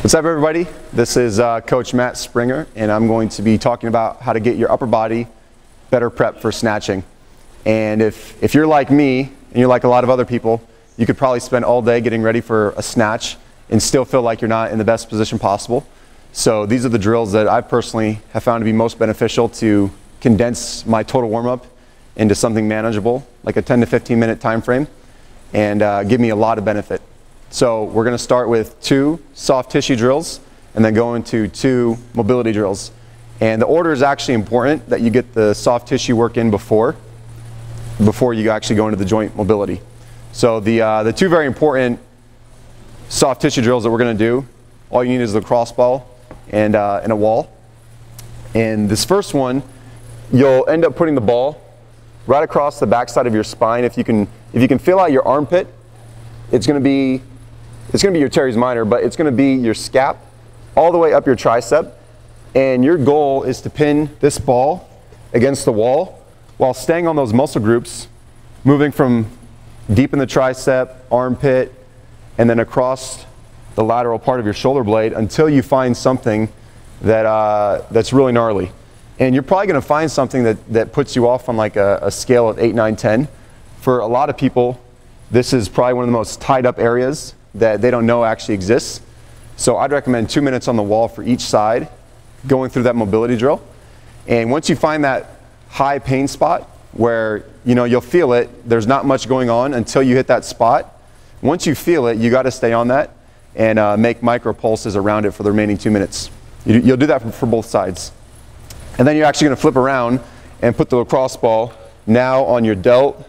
What's up, everybody? This is Coach Matt Springer, and I'm going to be talking about how to get your upper body better prepped for snatching. And if you're like me, and you're like a lot of other people, you could probably spend all day getting ready for a snatch and still feel like you're not in the best position possible. So these are the drills that I personally have found to be most beneficial to condense my total warm-up into something manageable, like a 10 to 15 minute time frame, and give me a lot of benefit. So we're going to start with 2 soft tissue drills and then go into 2 mobility drills. And the order is actually important, that you get the soft tissue work in before you actually go into the joint mobility. So the 2 very important soft tissue drills that we're going to do, all you need is the lacrosse ball and a wall. And this first one, you'll end up putting the ball right across the backside of your spine. If you can feel out your armpit, it's going to be your teres minor, but it's going to be your scap all the way up your tricep. And your goal is to pin this ball against the wall while staying on those muscle groups, moving from deep in the tricep, armpit, and then across the lateral part of your shoulder blade until you find something that's really gnarly. And you're probably going to find something that puts you off on like a scale of 8, 9, 10. For a lot of people, this is probably one of the most tied up areas that they don't know actually exists. So I'd recommend 2 minutes on the wall for each side, going through that mobility drill. And once you find that high pain spot where you'll feel it, there's not much going on until you hit that spot. Once you feel it, you got to stay on that and make micro pulses around it for the remaining 2 minutes. You'll do that for both sides. And then you're actually going to flip around and put the lacrosse ball now on your delt,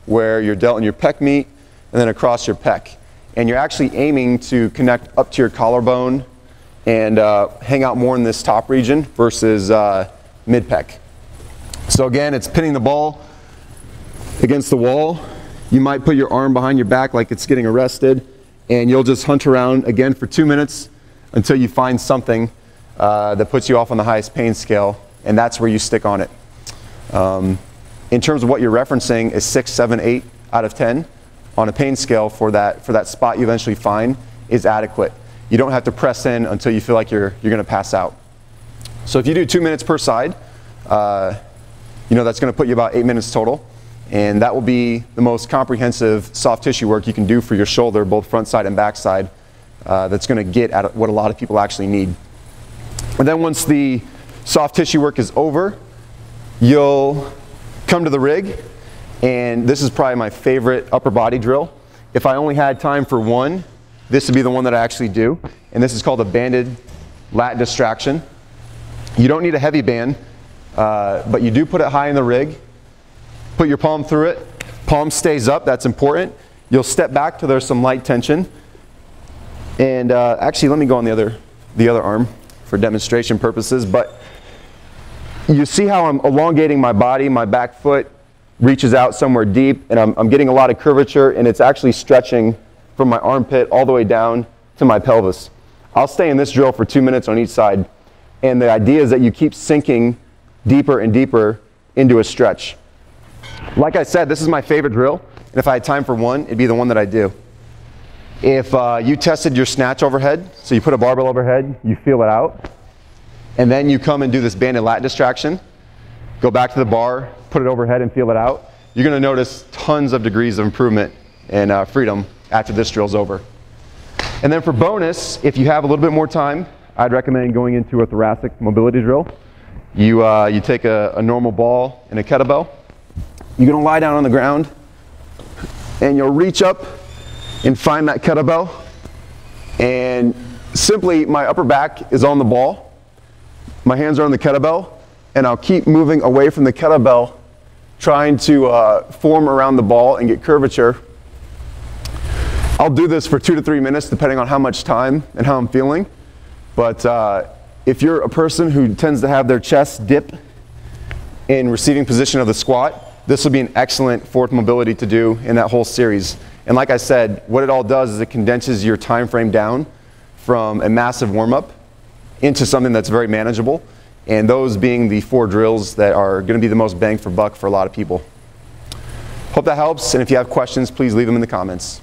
where your delt and your pec meet, and then across your pec. And you're actually aiming to connect up to your collarbone and hang out more in this top region versus mid-pec. So again, it's pinning the ball against the wall. You might put your arm behind your back like it's getting arrested, and you'll just hunt around again for 2 minutes until you find something that puts you off on the highest pain scale, and that's where you stick on it. In terms of what you're referencing, is 6, 7, 8 out of 10 on a pain scale for that spot you eventually find is adequate. You don't have to press in until you feel like you're going to pass out. So if you do 2 minutes per side, that's going to put you about 8 minutes total, and that will be the most comprehensive soft tissue work you can do for your shoulder, both front side and back side, that's going to get at what a lot of people actually need. And then once the soft tissue work is over, you'll come to the rig, and this is probably my favorite upper body drill. If I only had time for one, this would be the one that I actually do, and this is called a banded lat distraction. You don't need a heavy band, but you do put it high in the rig. Put your palm through it. Palm stays up, that's important. You'll step back till there's some light tension. And actually, let me go on the other arm for demonstration purposes, but you see how I'm elongating my body, my back foot reaches out somewhere deep, and I'm getting a lot of curvature, and it's actually stretching from my armpit all the way down to my pelvis. I'll stay in this drill for 2 minutes on each side, and the idea is that you keep sinking deeper and deeper into a stretch. Like I said, this is my favorite drill, and if I had time for one, it'd be the one that I do. If you tested your snatch overhead, so you put a barbell overhead, you feel it out, and then you come and do this banded lat distraction, go back to the bar, put it overhead and feel it out, you're going to notice tons of degrees of improvement and freedom after this drill's over. And then for bonus, if you have a little bit more time, I'd recommend going into a thoracic mobility drill. You take a normal ball and a kettlebell. You're going to lie down on the ground, and you'll reach up and find that kettlebell, and simply my upper back is on the ball, my hands are on the kettlebell, and I'll keep moving away from the kettlebell, trying to form around the ball and get curvature. I'll do this for 2 to 3 minutes depending on how much time and how I'm feeling, but if you're a person who tends to have their chest dip in receiving position of the squat, this will be an excellent fourth mobility to do in that whole series. And like I said, what it all does is it condenses your time frame down from a massive warm-up into something that's very manageable, and those being the 4 drills that are going to be the most bang for buck for a lot of people. Hope that helps, and if you have questions, please leave them in the comments.